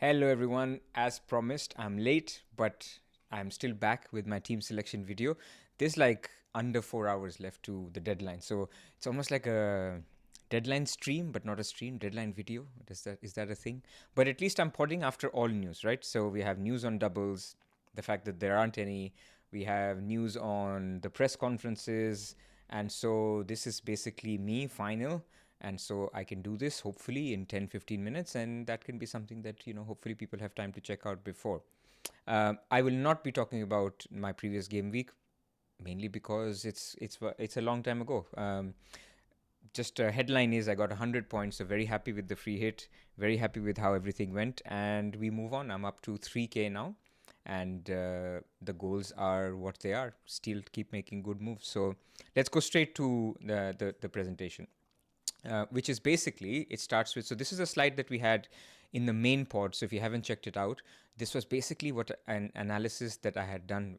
Hello everyone, as promised, I'm late, but I'm still back with my team selection video. There's like under 4 hours left to the deadline, so it's almost like a deadline stream, but not a stream, deadline video. Is that a thing? But at least I'm podding after all news, right? So we have news on doubles, the fact that there aren't any, we have news on the press conferences, and so this is basically me final, and so I can do this hopefully in 10-15 minutes, and that can be something that hopefully people have time to check out before. I will not be talking about my previous game week, mainly because it's a long time ago. Just a headline is I got 100 points, so very happy with the free hit, very happy with how everything went, and we move on. I'm up to 3K now, and the goals are what they are. Still keep making good moves. So let's go straight to the presentation. Which is basically, it starts with, so this is a slide that we had in the main pod. So if you haven't checked it out, this was basically what an analysis that I had done.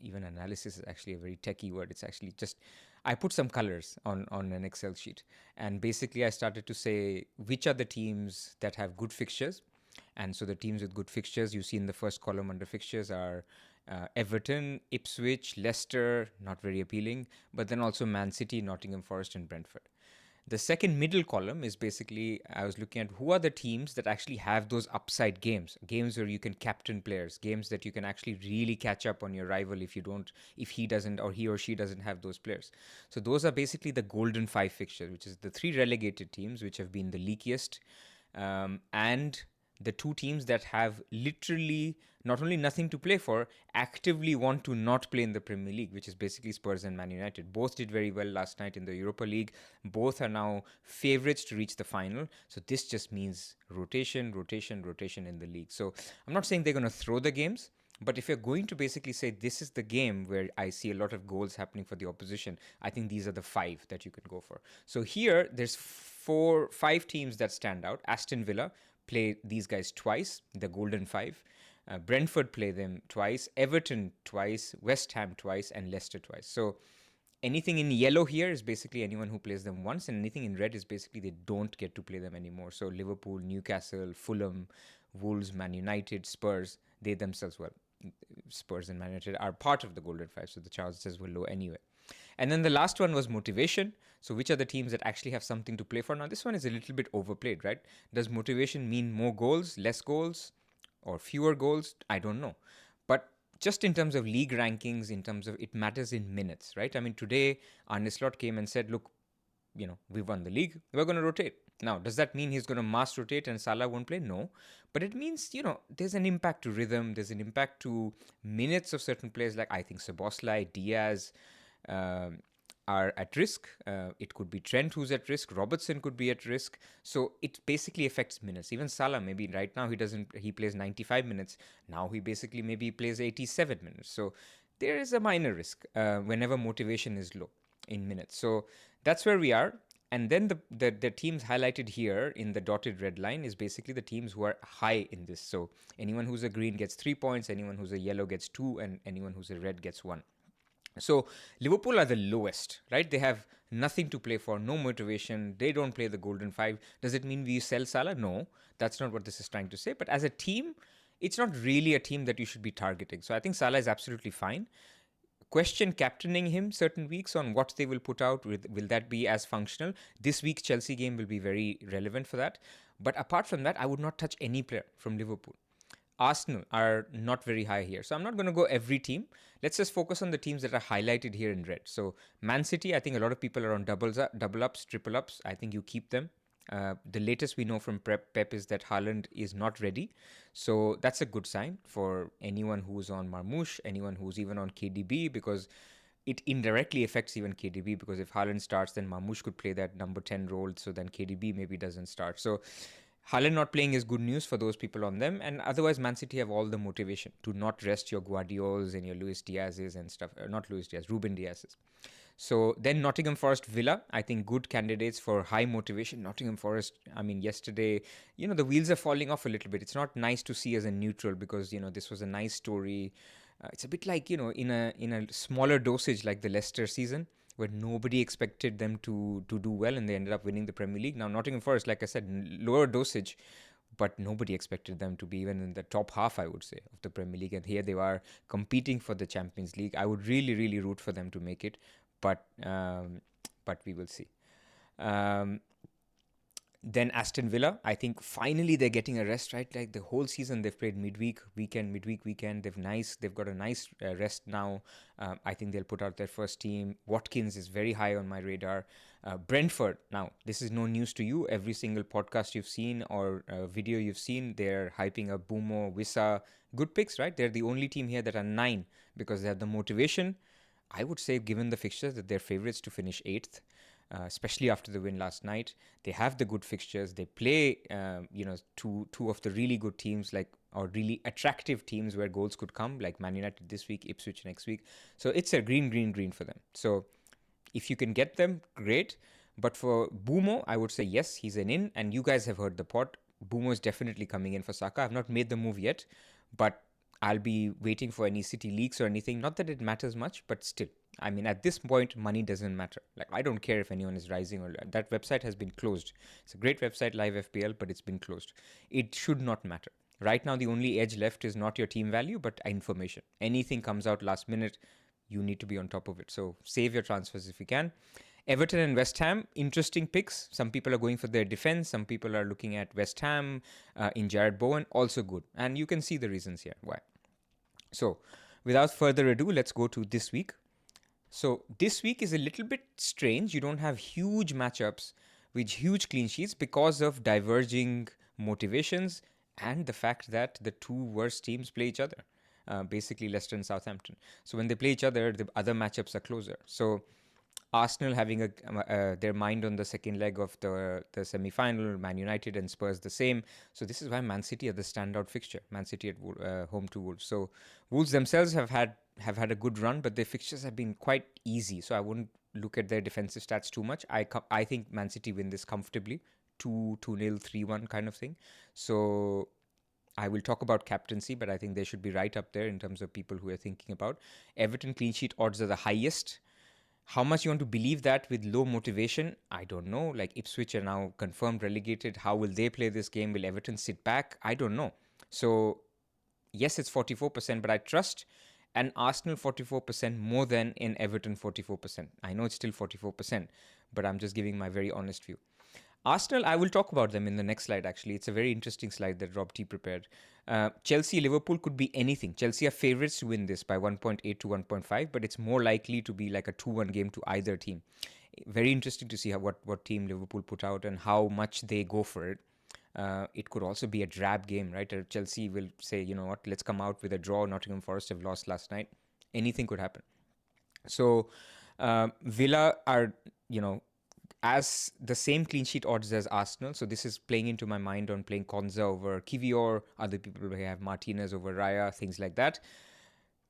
Even analysis is actually a very techie word. It's actually just, I put some colors on an Excel sheet. And basically I started to say, which are the teams that have good fixtures? And so the teams with good fixtures, you see in the first column under fixtures are Everton, Ipswich, Leicester, not very appealing, but then also Man City, Nottingham Forest, and Brentford. The second middle column is basically, I was looking at who are the teams that actually have those upside games where you can captain players, games that you can actually really catch up on your rival if he doesn't, or he or she doesn't have those players. So those are basically the golden five fixtures, which is the three relegated teams, which have been the leakiest, and the two teams that have literally not only nothing to play for, actively want to not play in the Premier League, which is basically Spurs and Man United. Both did very well last night in the Europa League. Both are now favourites to reach the final. So this just means rotation in the league. So I'm not saying they're going to throw the games, but if you're going to basically say this is the game where I see a lot of goals happening for the opposition, I think these are the five that you can go for. So here, there's five teams that stand out. Aston Villa play these guys twice, the Golden Five. Brentford play them twice, Everton twice, West Ham twice, and Leicester twice. So anything in yellow here is basically anyone who plays them once, and anything in red is basically they don't get to play them anymore. So Liverpool, Newcastle, Fulham, Wolves, Man United, Spurs, they themselves, well, Spurs and Man United are part of the Golden Five, so the chances were low anyway. And then the last one was motivation. So which are the teams that actually have something to play for? Now this one is a little bit overplayed, right? Does motivation mean more goals, less goals, or fewer goals? I don't know. But just in terms of league rankings, in terms of it matters in minutes, right? I mean, today Arne Slot came and said, look, we won the league, we're going to rotate. Now, does that mean he's going to mass rotate and Salah won't play? No. But it means, there's an impact to rhythm, there's an impact to minutes of certain players, like I think Szoboszlai, Diaz, are at risk. It could be Trent who's at risk. Robertson could be at risk. So it basically affects minutes. Even Salah, maybe right now he plays 95 minutes. Now he basically maybe plays 87 minutes. So there is a minor risk whenever motivation is low in minutes. So that's where we are. And then the teams highlighted here in the dotted red line is basically the teams who are high in this. So anyone who's a green gets 3 points, anyone who's a yellow gets 2, and anyone who's a red gets 1. So Liverpool are the lowest, right? They have nothing to play for, no motivation. They don't play the Golden Five. Does it mean we sell Salah? No, that's not what this is trying to say. But as a team, it's not really a team that you should be targeting. So I think Salah is absolutely fine. Question captaining him certain weeks on what they will put out. Will that be as functional? This week's Chelsea game will be very relevant for that. But apart from that, I would not touch any player from Liverpool. Arsenal are not very high here. So I'm not going to go every team. Let's just focus on the teams that are highlighted here in red. So Man City, I think a lot of people are on double ups, triple ups. I think you keep them. The latest we know from Pep is that Haaland is not ready. So that's a good sign for anyone who's on Marmoush, anyone who's even on KDB, because it indirectly affects even KDB, because if Haaland starts, then Marmoush could play that number 10 role. So then KDB maybe doesn't start. So Haaland not playing is good news for those people on them, and otherwise Man City have all the motivation to not rest your Guardiols and your Luis Diaz's and stuff. Not Luis Diaz, Ruben Diaz's. So then Nottingham Forest, Villa, I think good candidates for high motivation. Nottingham Forest, I mean, yesterday, the wheels are falling off a little bit. It's not nice to see as a neutral, because, this was a nice story. It's a bit like, in a smaller dosage like the Leicester season, where nobody expected them to do well, and they ended up winning the Premier League. Now, Nottingham Forest, like I said, lower dosage, but nobody expected them to be even in the top half, I would say, of the Premier League. And here they are competing for the Champions League. I would really, really root for them to make it, but we will see. Then Aston Villa, I think finally they're getting a rest, right? Like the whole season they've played midweek, weekend. They've got a nice rest now. I think they'll put out their first team. Watkins is very high on my radar. Brentford, now this is no news to you. Every single podcast you've seen or video you've seen, they're hyping up Bumo, Wissa. Good picks, right? They're the only team here that are 9 because they have the motivation. I would say, given the fixtures, that they're favourites to finish 8th. Especially after the win last night. They have the good fixtures. They play, two of the really good teams, or really attractive teams where goals could come, like Man United this week, Ipswich next week. So it's a green for them. So if you can get them, great. But for Bumo, I would say yes, he's an in. And you guys have heard the pod. Bumo is definitely coming in for Saka. I've not made the move yet, but I'll be waiting for any City leaks or anything. Not that it matters much, but still. I mean, at this point, money doesn't matter. Like, I don't care if anyone is rising or that website has been closed. It's a great website, Live FPL, but it's been closed. It should not matter. Right now, the only edge left is not your team value, but information. Anything comes out last minute, you need to be on top of it. So save your transfers if you can. Everton and West Ham, interesting picks. Some people are going for their defense. Some people are looking at West Ham in Jared Bowen, also good. And you can see the reasons here why. So without further ado, let's go to this week. So this week is a little bit strange. You don't have huge matchups with huge clean sheets because of diverging motivations and the fact that the two worst teams play each other, basically Leicester and Southampton. So when they play each other, the other matchups are closer. So Arsenal having their mind on the second leg of the semi-final, Man United and Spurs the same. So this is why Man City are the standout fixture. Man City at home to Wolves. So Wolves themselves have had a good run, but their fixtures have been quite easy. So I wouldn't look at their defensive stats too much. I think Man City win this comfortably, 2-0, 3-1 kind of thing. So I will talk about captaincy, but I think they should be right up there in terms of people who are thinking about. Everton clean sheet odds are the highest. How much you want to believe that with low motivation, I don't know. Like Ipswich are now confirmed relegated. How will they play this game? Will Everton sit back? I don't know. So yes, it's 44%, but I trust an Arsenal 44% more than in Everton 44%. I know it's still 44%, but I'm just giving my very honest view. Arsenal, I will talk about them in the next slide, actually. It's a very interesting slide that Rob T prepared. Chelsea, Liverpool could be anything. Chelsea are favourites to win this by 1.8 to 1.5, but it's more likely to be like a 2-1 game to either team. Very interesting to see what team Liverpool put out and how much they go for it. It could also be a drab game, right? Chelsea will say, you know what, let's come out with a draw. Nottingham Forest have lost last night. Anything could happen. So Villa are, as the same clean sheet odds as Arsenal. So this is playing into my mind on playing Konza over Kivior. Other people may have Martinez over Raya, things like that.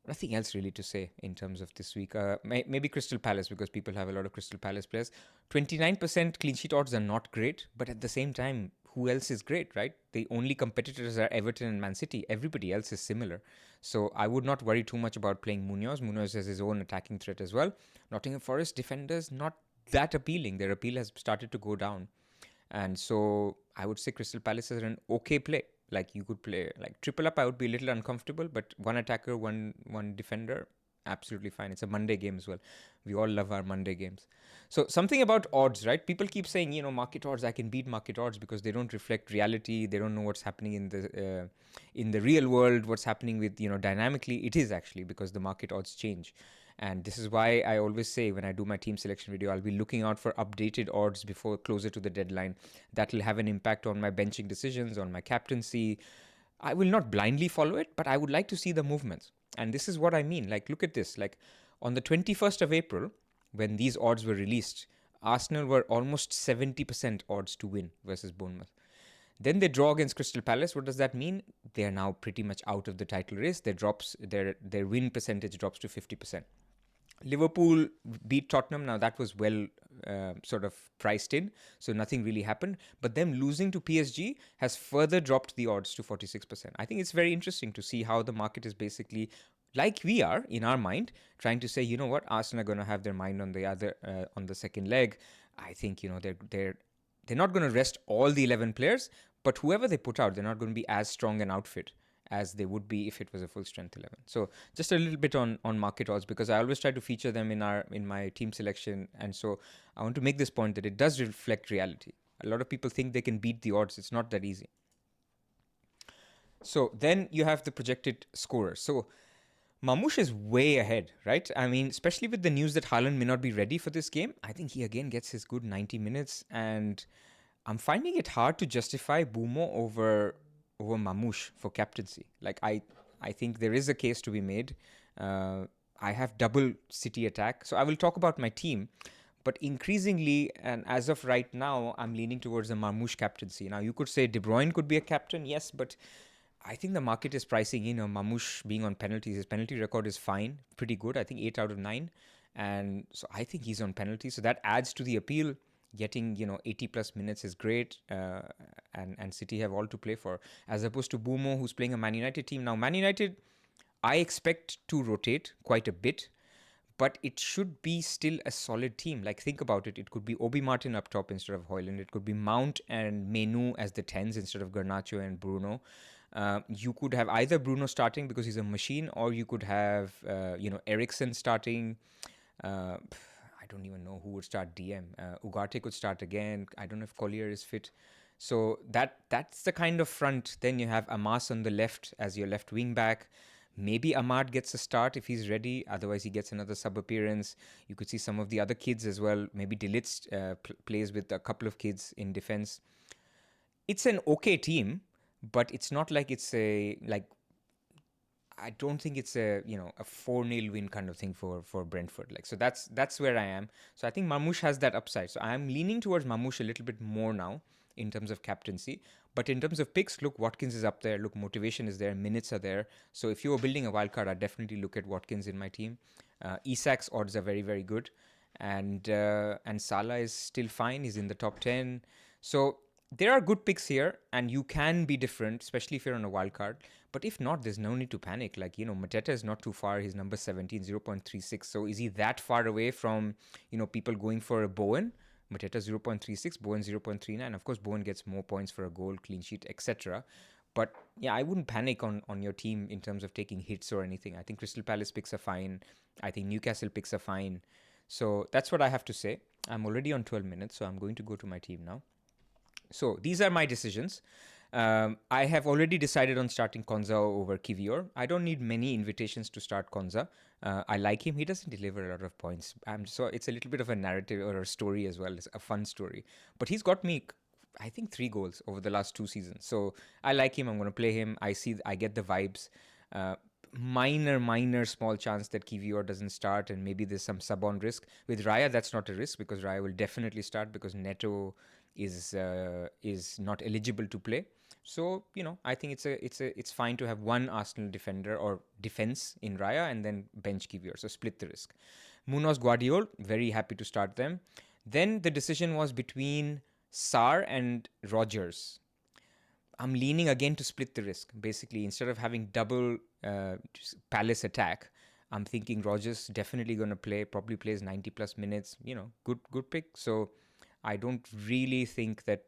Nothing else really to say in terms of this week. Maybe Crystal Palace, because people have a lot of Crystal Palace players. 29% clean sheet odds are not great, but at the same time, who else is great, right? The only competitors are Everton and Man City. Everybody else is similar. So I would not worry too much about playing Munoz. Munoz has his own attacking threat as well. Nottingham Forest defenders, not that appealing. Their appeal has started to go down. And so I would say Crystal Palace is an okay play. Like you could play like triple up, I would be a little uncomfortable, but one attacker, one defender, absolutely fine. It's a Monday game as well. We all love our Monday games. So something about odds, right? People keep saying, market odds, I can beat market odds because they don't reflect reality. They don't know what's happening in the real world, what's happening with, dynamically. It is actually because the market odds change. And this is why I always say when I do my team selection video, I'll be looking out for updated odds before closer to the deadline. That will have an impact on my benching decisions, on my captaincy. I will not blindly follow it, but I would like to see the movements. And this is what I mean. Like, look at this. Like, on the 21st of April, when these odds were released, Arsenal were almost 70% odds to win versus Bournemouth. Then they draw against Crystal Palace. What does that mean? They are now pretty much out of the title race. Their win percentage drops to 50%. Liverpool beat Tottenham. Now that was well sort of priced in, so nothing really happened. But them losing to PSG has further dropped the odds to 46%. I think it's very interesting to see how the market is basically, like we are in our mind, trying to say, you know what, Arsenal are going to have their mind on the second leg. I think they're not going to rest all the 11 players, But whoever they put out, they're not going to be as strong an outfit as they would be if it was a full strength 11. So just a little bit on market odds, because I always try to feature them in my team selection, and so I want to make this point that it does reflect reality. A lot of people think they can beat the odds. It's not that easy. So then you have the projected scorers. So Mamouche is way ahead, right? I mean, especially with the news that Haaland may not be ready for this game, I think he again gets his good 90 minutes, and I'm finding it hard to justify Bumo over Mamouche for captaincy. Like I think there is a case to be made. I have double City attack, so I will talk about my team. But increasingly, and as of right now, I'm leaning towards the Mamouche captaincy. Now, you could say De Bruyne could be a captain, yes, but I think the market is pricing in Mamouche being on penalties. His penalty record is fine, pretty good. I think 8 out of 9. And so I think he's on penalties. So that adds to the appeal. Getting 80 plus minutes is great, and City have all to play for, as opposed to Bumo, who's playing a Man United team. Now, Man United, I expect to rotate quite a bit, but it should be still a solid team. Like, think about it. It could be Obi Martin up top instead of Højlund. It could be Mount and Menu as the 10s instead of Garnacho and Bruno. You could have either Bruno starting because he's a machine, or you could have, Eriksen starting. I don't even know who would start DM. Ugarte could start again. I don't know if Collier is fit. So that's the kind of front. Then you have Amas on the left as your left wing back. Maybe Ahmad gets a start if he's ready. Otherwise, he gets another sub appearance. You could see some of the other kids as well. Maybe Delitz plays with a couple of kids in defense. It's an okay team, but it's not like it's I don't think it's a 4-0 win kind of thing for Brentford. Like, so that's where I am. So I think Mamouche has that upside. So I'm leaning towards Mamouche a little bit more now in terms of captaincy. But in terms of picks, look, Watkins is up there. Look, motivation is there. Minutes are there. So if you were building a wildcard, I'd definitely look at Watkins in my team. Isak's odds are very, very good. And Salah is still fine. He's in the top 10. So there are good picks here, and you can be different, especially if you're on a wild card. But if not, there's no need to panic. Like, Mateta is not too far. He's number 17, 0.36. So is he that far away from, people going for a Bowen? Mateta 0.36, Bowen 0.39. Of course, Bowen gets more points for a goal, clean sheet, etc. But yeah, I wouldn't panic on your team in terms of taking hits or anything. I think Crystal Palace picks are fine. I think Newcastle picks are fine. So that's what I have to say. I'm already on 12 minutes, so I'm going to go to my team now. So these are my decisions. I have already decided on starting Konza over Kivior. I don't need many invitations to start Konza. I like him. He doesn't deliver a lot of points. So it's a little bit of a narrative or a story as well. It's a fun story. But he's got me, I think, 3 goals over the last 2 seasons. So I like him. I'm going to play him. I get the vibes. Minor small chance that Kivior doesn't start, and maybe there's some sub-on risk. With Raya, that's not a risk, because Raya will definitely start because Neto is not eligible to play. So I think it's fine to have one Arsenal defender or defense in Raya and then bench Kivior. So split the risk. Munoz, Guardiol, very happy to start them. Then the decision was between Sarr and Rodgers. I'm leaning again to split the risk. Basically, instead of having double Palace attack, I'm thinking Rodgers definitely going to play. Probably plays 90 plus minutes. Good pick. So I don't really think that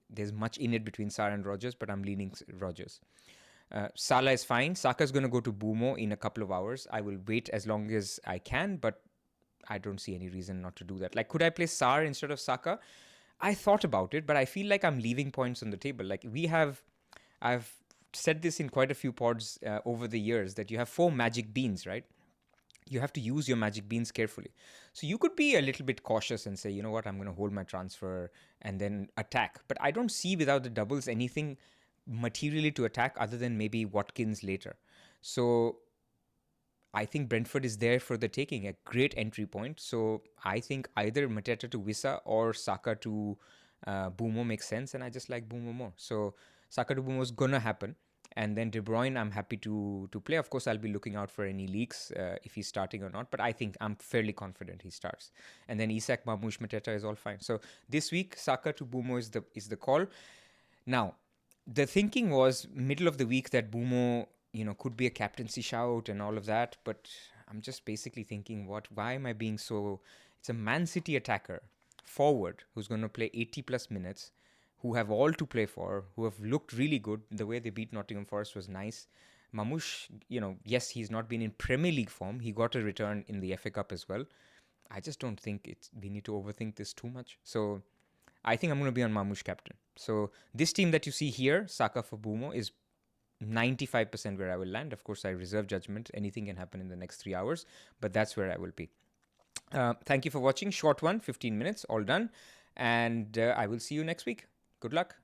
there's much in it between Sarr and Rodgers, but I'm leaning Rodgers. Salah is fine. Saka's going to go to Bumo in a couple of hours. I will wait as long as I can, but I don't see any reason not to do that. Like, could I play Sarr instead of Saka? I thought about it, but I feel like I'm leaving points on the table. Like, I've said this in quite a few pods over the years, that you have 4 magic beans, right? You have to use your magic beans carefully. So you could be a little bit cautious and say, you know what, I'm going to hold my transfer and then attack. But I don't see without the doubles anything materially to attack other than maybe Watkins later. So I think Brentford is there for the taking, a great entry point. So I think either Mateta to Wissa or Saka to Bumo makes sense, and I just like Bumo more. So Saka to Bumo is going to happen. And then De Bruyne, I'm happy to play. Of course, I'll be looking out for any leaks if he's starting or not. But I think I'm fairly confident he starts. And then Isak, Mamouche, Mateta is all fine. So this week, Saka to Bumo is the call. Now, the thinking was middle of the week that Bumo, could be a captaincy shout and all of that. But I'm just basically thinking, why am I being so... It's a Man City attacker, forward, who's going to play 80 plus minutes. who have all to play for, who have looked really good. The way they beat Nottingham Forest was nice. Mamouche, yes, he's not been in Premier League form. He got a return in the FA Cup as well. I just don't think we need to overthink this too much. So I think I'm going to be on Mamouche captain. So this team that you see here, Saka for Bumo, is 95% where I will land. Of course, I reserve judgment. Anything can happen in the next 3 hours, but that's where I will be. Thank you for watching. Short one, 15 minutes, all done. And I will see you next week. Good luck.